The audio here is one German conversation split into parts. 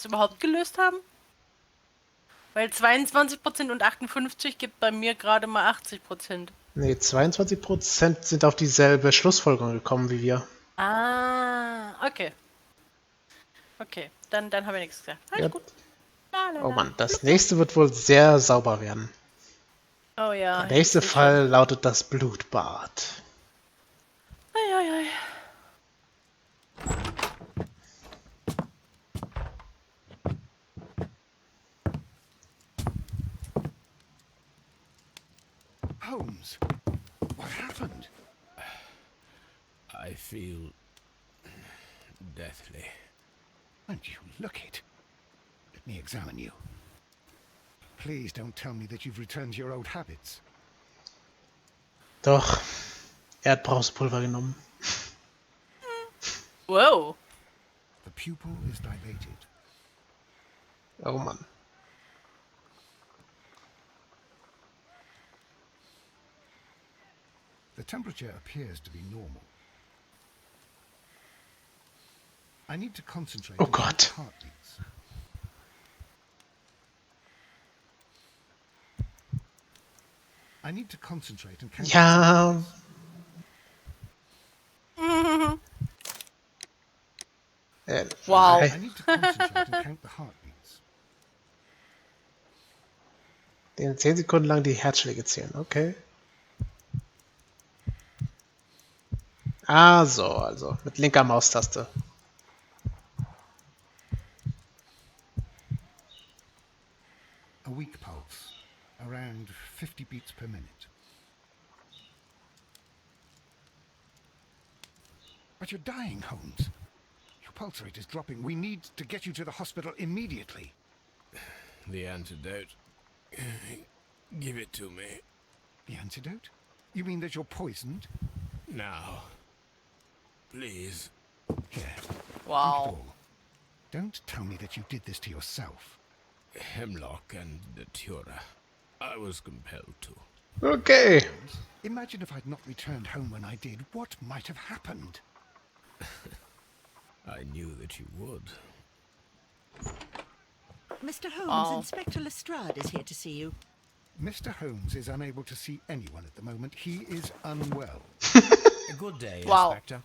es überhaupt gelöst haben? Weil 22% und 58 gibt bei mir gerade mal 80%. Nee, 22% sind auf dieselbe Schlussfolgerung gekommen wie wir. Ah, okay. Okay, dann habe ich nichts gesagt. Ja. Alles gut. La, la, Oh la. Mann, das Blub, blub. nächste wird wohl sehr sauber werden. Oh Der ja, ich nächste sehe schon. Fall lautet das Blutbad. Ei, ei, ei. Holmes, what happened? I feel deathly. And you look it. Let me examine you. Please don't tell me that you've returned to your old habits. Doch, er hat Brauspulver genommen. Wow. The pupil is dilated. Oh Mann. The temperature appears to be normal. I need to concentrate Oh and count Gott. heartbeats. I need to concentrate and count Ja. heartbeats. Wow. I need to concentrate and count the heartbeats. Den 10 Sekunden lang die Herzschläge zählen, okay. Ah, so, also mit linker Maustaste. A weak pulse, around 50 beats per minute. But you're dying, Holmes. Your pulse rate is dropping. We need to get you to the hospital immediately. The antidote. Give it to me. The antidote? You mean that you're poisoned? Now. Please. Here. Drink it Wow. all. Don't tell me that you did this to yourself. Hemlock and datura. I was compelled to. Okay. Imagine if I'd not returned home when I did. What might have happened? I knew that you would. Mr. Holmes, Wow. Inspector Lestrade is here to see you. Mr. Holmes is unable to see anyone at the moment. He is unwell. A good day, Wow. Inspector.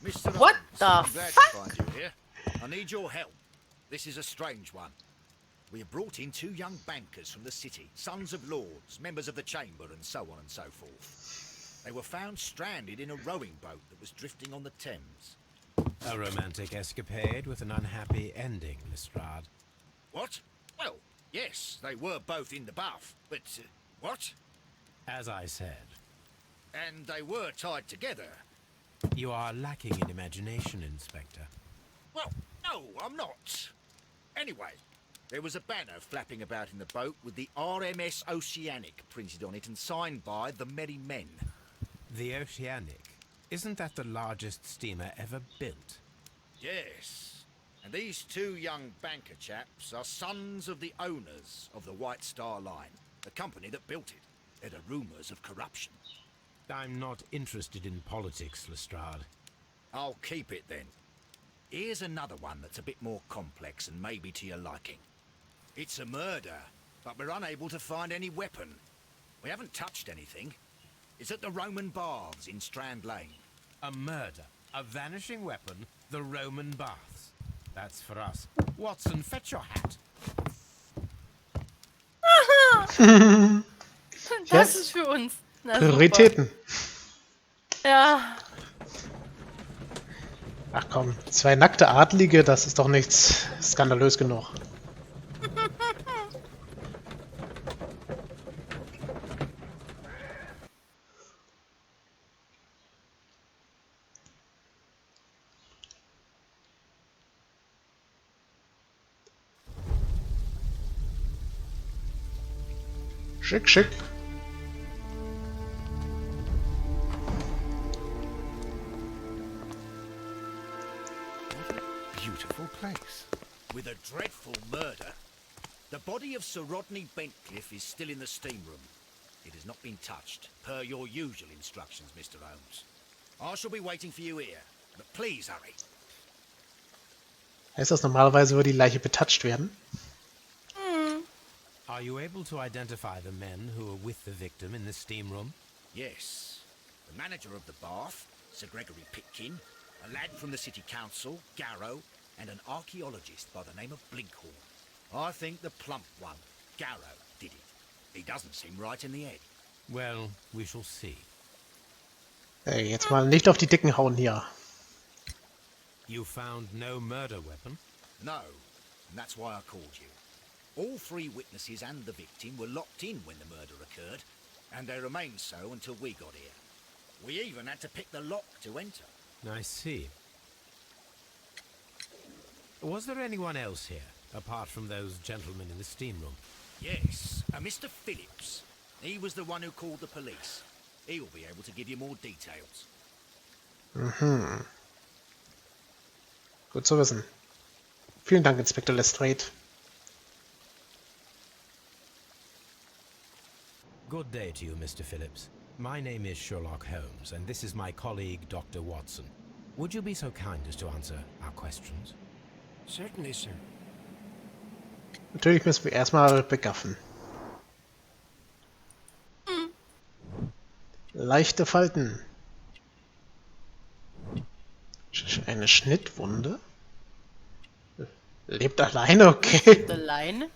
Mr. What Holmes, the I'm glad fuck? to find you here. I need your help. This is a strange one. We have brought in 2 young bankers from the city, sons of lords, members of the chamber, and so on and so forth. They were found stranded in a rowing boat that was drifting on the Thames. A romantic escapade with an unhappy ending, Lestrade. What? Well, yes, they were both in the bath, but what? As I said, And they were tied together. you are lacking in imagination, Inspector. Well, no, I'm not. Anyway, there was a banner flapping about in the boat with the RMS Oceanic printed on it and signed by the Merry Men. The Oceanic. Isn't that the largest steamer ever built? Yes. And these 2 young banker chaps are sons of the owners of the White Star Line, the company that built it. There are rumours of corruption. I'm not interested in politics, Lestrade. I'll keep it then. Here's another one that's a bit more complex and maybe to your liking. It's a murder, but we're unable to find any weapon. We haven't touched anything. It's at the Roman Baths in Strand Lane. A murder, a vanishing weapon, the Roman baths. That's for us. Watson, fetch your hat. Das ist für uns. Na, super. Prioritäten. Ja. Ach komm, 2 nackte Adlige, das ist doch nichts skandalös genug. Schick, schick. Beautiful place. With a dreadful murder. The body of Sir Rodney Bentcliffe is still in the steam room. It has not been touched, per your usual instructions, Mr. Holmes. I shall be waiting for you here, but please hurry. Heißt das, normalerweise würde die Leiche betatscht werden? Are you able to identify the men who were with the victim in the steam room? Yes. The manager of the bath, Sir Gregory Pitkin, a lad from the city council, Garrow, and an archaeologist by the name of Blinkhorn. I think the plump one, Garrow, did it. He doesn't seem right in the head. Well, we shall see. Ey, jetzt mal nicht auf die Dicken hauen hier. You found no murder weapon? No, and that's why I called you. All three witnesses and the victim were locked in when the murder occurred, and they remained so until we got here. We even had to pick the lock to enter. I see. Was there anyone else here, apart from those gentlemen in the steam room? Yes, a Mr. Phillips. He was the one who called the police. He'll be able to give you more details. Mhm. Gut zu wissen. Vielen Dank, Inspektor Lestrade. Good day to you, Mr. Phillips. My name is Sherlock Holmes, and this is my colleague, Dr. Watson. Would you be so kind as to answer our questions? Certainly, sir. Natürlich müssen wir erstmal begaffen. Leichte Falten. Eine Schnittwunde? Lebt alleine, okay. Alleine?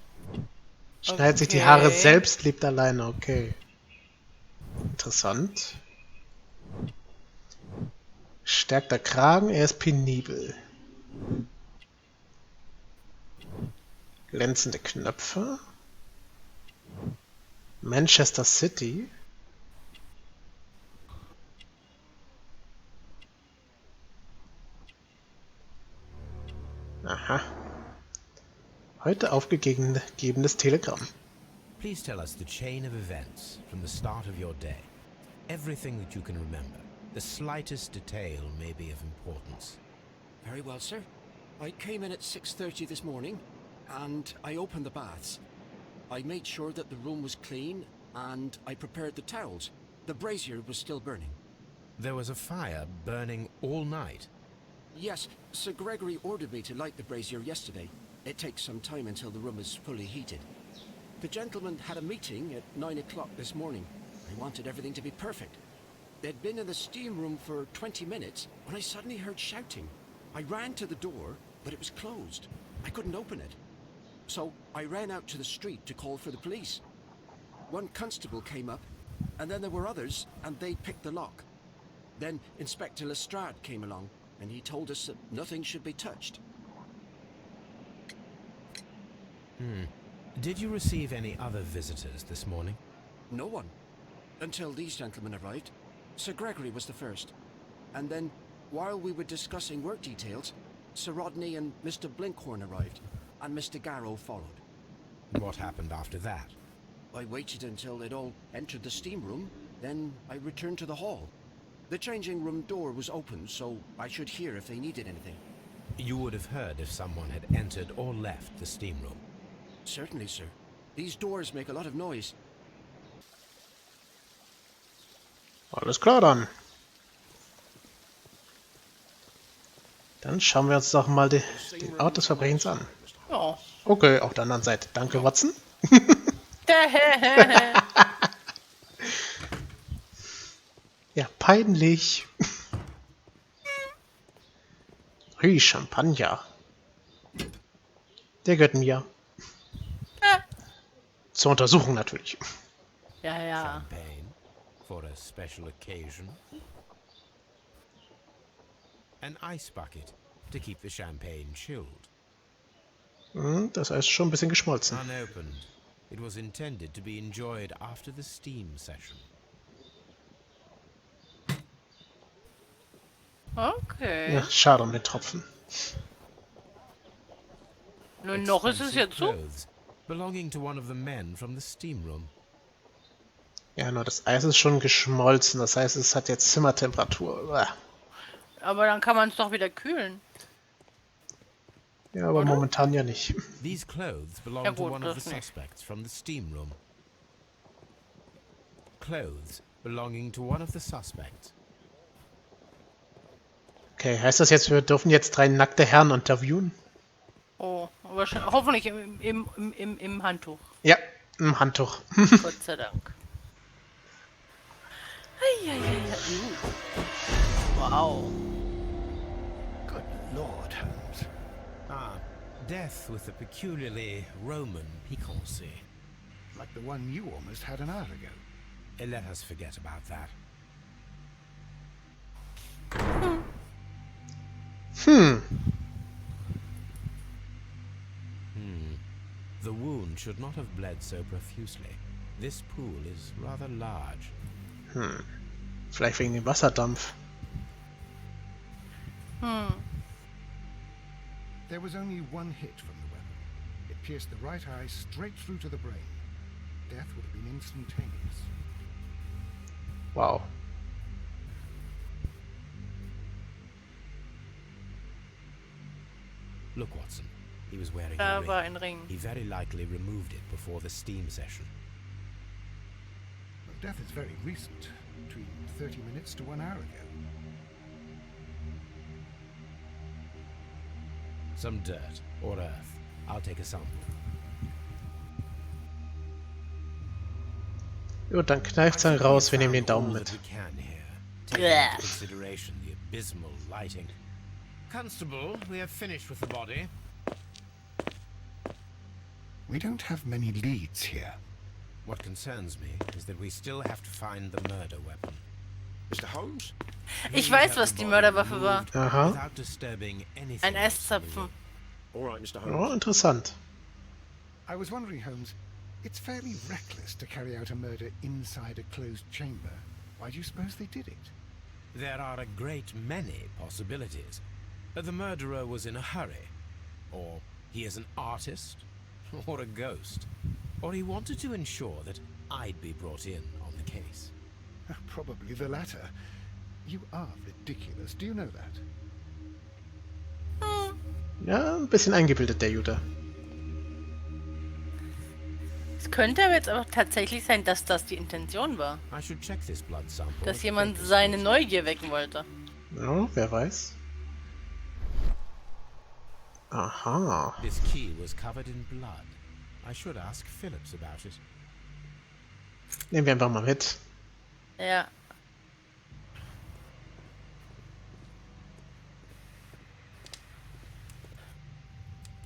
Schneidet sich die Haare selbst, lebt alleine, okay. Interessant. Stärkter Kragen, er ist penibel. Glänzende Knöpfe. Manchester City. Aha. Heute aufgegebenes Telegramm. Please tell us the chain of events from the start of your day. Everything that you can remember. The slightest detail may be of importance. Very well, sir. I came in at 6:30 this morning, and I opened the baths. I made sure that the room was clean, and I prepared the towels. The brazier was still burning. There was a fire burning all night. Yes, Sir Gregory ordered me to light the brazier yesterday. It takes some time until the room is fully heated. The gentlemen had a meeting at 9 o'clock this morning. I wanted everything to be perfect. They'd been in the steam room for 20 minutes when I suddenly heard shouting. I ran to the door, but it was closed. I couldn't open it. So I ran out to the street to call for the police. One constable came up, and then there were others, and they picked the lock. Then Inspector Lestrade came along, and he told us that nothing should be touched. Did you receive any other visitors this morning? No one. Until these gentlemen arrived. Sir Gregory was the first. And then, while we were discussing work details, Sir Rodney and Mr. Blinkhorn arrived, and Mr. Garrow followed. What happened after that? I waited until they'd all entered the steam room, then I returned to the hall. The changing room door was open, so I should hear if they needed anything. You would have heard if someone had entered or left the steam room. Certainly, sir. These doors make a lot of noise. Alles klar dann. Dann schauen wir uns doch mal den Ort des Verbrechens an. Ja. Okay, auf der anderen Seite. Danke, Watson. Ja, peinlich. Hui, Champagner. Der gehört mir. Zur Untersuchung natürlich. Ja, ja. Champagne for a special occasion. An ice bucket to keep the champagne chilled. Das heißt schon ein bisschen geschmolzen. Unopened, it was intended to be enjoyed after the steam session. Okay. Ja, schade um den Tropfen. Nun, noch ist es jetzt so. Clothes belonging to one of the men from the steam room. Ja, nur das Eis ist schon geschmolzen. Das heißt, es hat jetzt Zimmertemperatur. Uah. Aber dann kann man es doch wieder kühlen. Ja, aber Oder? momentan ja nicht. These clothes belong Ja, to gut, one of the das nicht. suspects from the steam room. Clothes belonging to one of the suspects. Okay, heißt das jetzt, wir dürfen jetzt 3 nackte Herren interviewen? Oh, hoffentlich im Handtuch. Ja, im Handtuch. Gott sei Dank. Wow. Good Lord, Holmes. Ah, death with a peculiarly Roman piquancy. Like the one you almost had an hour ago. Let us forget about that. The wound should not have bled so profusely. This pool is rather large. Vielleicht wegen dem Wasserdampf. There was only one hit from the weapon. It pierced the right eye straight through to the brain. Death would have been instantaneous. Wow. Look, Watson. He was wearing Da a ring. war ein Ring. He very likely removed it before the steam session. Well, death is very recent. Between 30 minutes to 1 hour ago. Some dirt or earth. I'll take a sample. Gut, dann kneift's dann raus, wir nehmen den Daumen All mit. that we can here, taking into consideration the abysmal lighting. Constable, we have finished with the body. We don't have many leads here. What concerns me is that we still have to find the murder weapon. Mr. Holmes? Ich weiß, was die Mörderwaffe war. Aha. Without disturbing anything Ein else in the Esszapfen. room. All right, Mr. Oh, Holmes. interessant. I was wondering, Holmes, it's fairly reckless to carry out a murder inside a closed chamber. Why do you suppose they did it? There are a great many possibilities. The murderer was in a hurry. Or he is an artist. Or a ghost. Or he wanted to ensure that I'd be brought in on the case. Probably the latter. You are ridiculous. Do you know that? Ja, ein bisschen eingebildet, der Jude. Es könnte aber jetzt auch tatsächlich sein, dass das die Intention war. I should check this blood sample. Dass at the jemand baker's seine doors. Neugier wecken wollte. Ja, wer weiß. Aha. This key was covered in blood. I should ask Phillips about it. Nehmen wir einfach mal mit. Ja.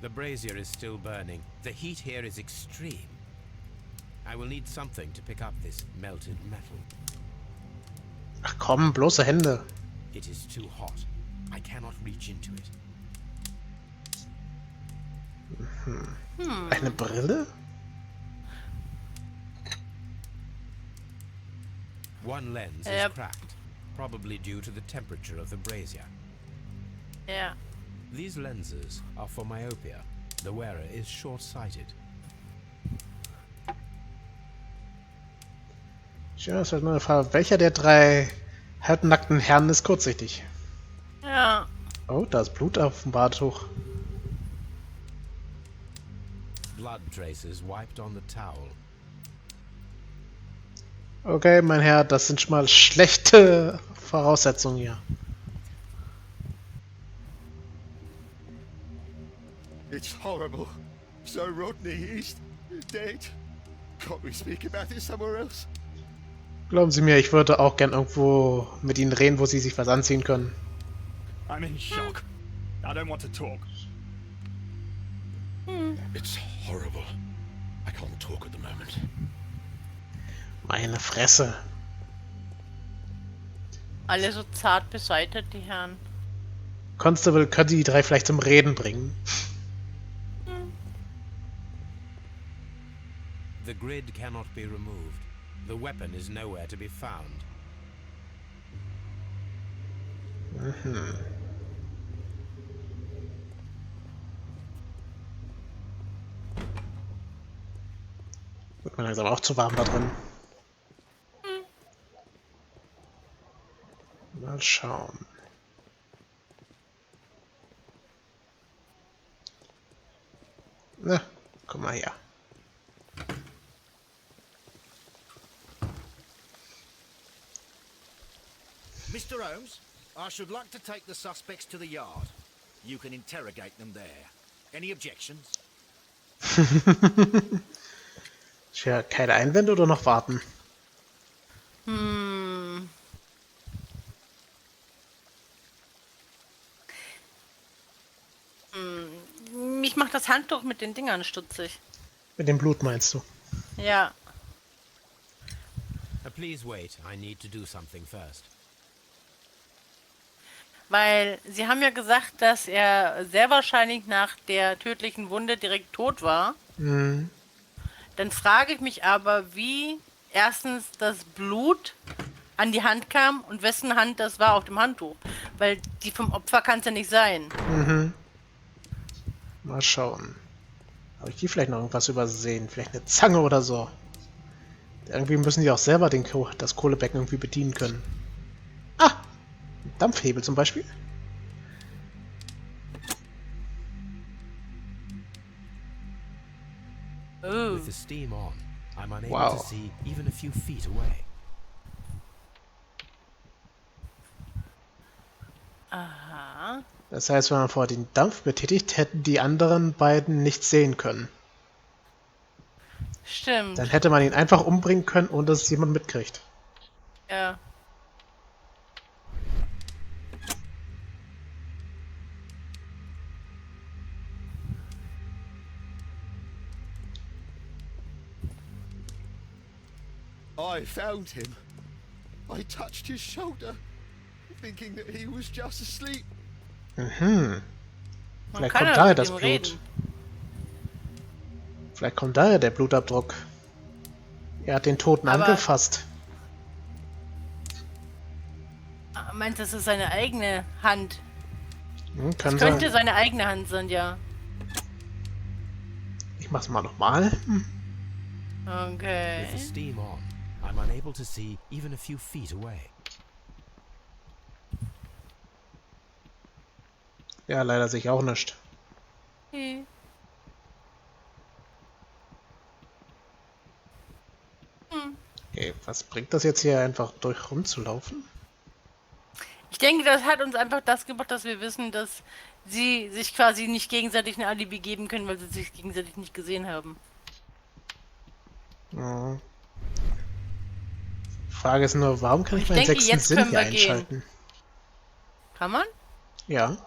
The brazier is still burning. The heat here is extreme. I will need something to pick up this melted metal. Ach komm, bloße Hände. It is too hot. I cannot reach into it. Eine Brille? One lens Yep. is cracked, probably due to the temperature of the brazier. Ja. These lenses are for myopia. The wearer is short-sighted. Ja, ist halt nur eine Frage, welcher der drei halbnackten Herren ist kurzsichtig? Ja. Oh, da ist Blut auf dem Badtuch. Blood traces wiped on the towel. Okay, mein Herr, das sind schon mal schlechte Voraussetzungen hier. It's horrible. So Rodney, he's dead. Can't we speak about it somewhere else? Glauben Sie mir, ich würde auch gern irgendwo mit Ihnen reden, wo Sie sich was anziehen können. I'm in shock. I don't want to talk. It's horrible. I can't talk at the moment. Meine Fresse. Alle so zart beseitet, die Herren. Constable könnte die drei vielleicht zum Reden bringen. The grid cannot be removed. The weapon is nowhere to be found. Wird mir langsam auch zu warm da drin. Mal schauen. Na, komm mal her. Mr. Holmes, I should like to take the suspects to the yard. You can interrogate them there. Any objections? Tja, keine Einwände oder noch warten? Hm. Mich macht das Handtuch mit den Dingern stutzig. Mit dem Blut meinst du? Ja. Please wait. I need to do something first. Weil sie haben ja gesagt, dass er sehr wahrscheinlich nach der tödlichen Wunde direkt tot war. Mhm. Dann frage ich mich aber, wie erstens das Blut an die Hand kam und wessen Hand das war auf dem Handtuch. Weil die vom Opfer kann es ja nicht sein. Mhm. Mal schauen. Habe ich die vielleicht noch irgendwas übersehen? Vielleicht eine Zange oder so? Irgendwie müssen die auch selber das Kohlebecken irgendwie bedienen können. Ah! Ein Dampfhebel zum Beispiel. Oh. With the steam on, I'm unable Wow. to see even a few feet away. Aha. Das heißt, wenn man vorher den Dampf betätigt, hätten die anderen beiden nichts sehen können. Stimmt. Dann hätte man ihn einfach umbringen können, ohne dass es jemand mitkriegt. Ja. I found him. I touched his shoulder, thinking that he was just asleep. Mhm. Man Vielleicht kann kommt ja daher mit das ihm Blut. reden. Vielleicht kommt daher der Blutabdruck. Er hat den Toten Aber- angefasst. Meint, das ist seine eigene Hand. Kann Das könnte sein. seine eigene Hand sein, ja. Ich mach's mal nochmal. Okay. With the steam on, I'm unable to see even a few feet away. Ja, leider sehe ich auch nicht. Okay. Okay, was bringt das jetzt hier einfach durch rumzulaufen? Ich denke, das hat uns einfach das gebracht, dass wir wissen, dass sie sich quasi nicht gegenseitig ein Alibi geben können, weil sie sich gegenseitig nicht gesehen haben. Mhm. Frage ist nur, warum kann ich Ich meinen denke, sechsten jetzt Sinn können hier wir gehen. einschalten? Kann man? Ja.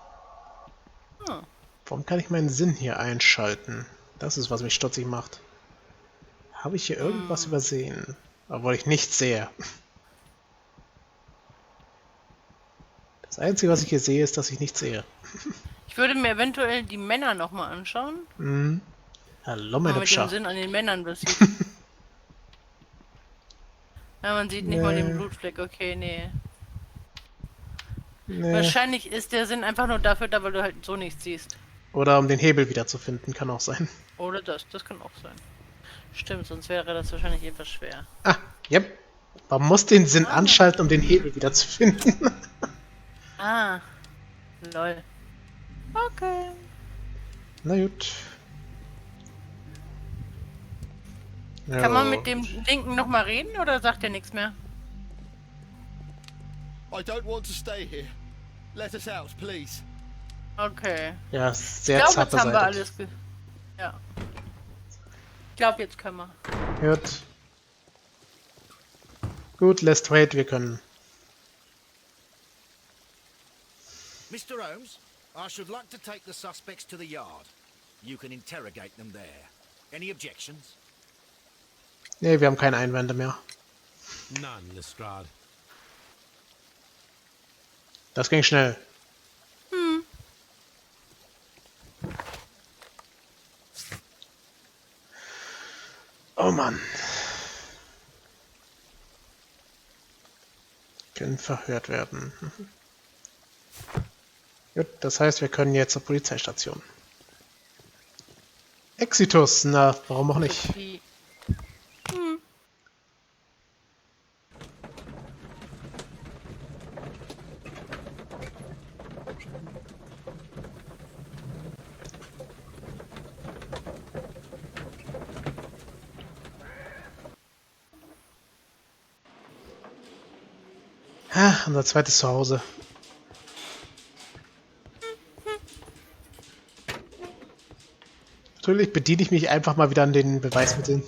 Hm. Warum kann ich meinen Sinn hier einschalten? Das ist, was mich stutzig macht. Habe ich hier irgendwas übersehen? Obwohl ich nichts sehe. Das Einzige, was ich hier sehe, ist, dass ich nichts sehe. Ich würde mir eventuell die Männer nochmal anschauen. Mhm. Hallo, Wenn mein man mit dem Hübscher. Sinn an den Männern was sieht. Ja, man sieht nicht mal den Nee. Blutfleck. Okay, nee. Nee. Wahrscheinlich ist der Sinn einfach nur dafür da, weil du halt so nichts siehst. Oder um den Hebel wiederzufinden, kann auch sein. Oder das kann auch sein. Stimmt, sonst wäre das wahrscheinlich etwas schwer. Ah, yep. Man muss den Sinn anschalten, um den Hebel wiederzufinden. Ah. Lol. Okay. Na gut. Kann man Ja. mit dem Linken nochmal reden oder sagt er nichts mehr? I don't want to stay here. Let us out, please. Okay. Ja, Ich sehr glaube, zart jetzt haben wir beseitigt. alles ja. Ich glaube, jetzt können wir. Gut. Gut, let's wait, wir können. Mr. Holmes, I should like to take the suspects to the yard. You can interrogate them there. Any objections? Nee, wir haben keine Einwände mehr. None, Lestrade. Das ging schnell. Oh Mann. Können verhört werden. Gut, das heißt, wir können jetzt zur Polizeistation. Exitus, na, warum auch nicht? Die Ah, unser zweites Zuhause. Natürlich bediene ich mich einfach mal wieder an den Beweismitteln.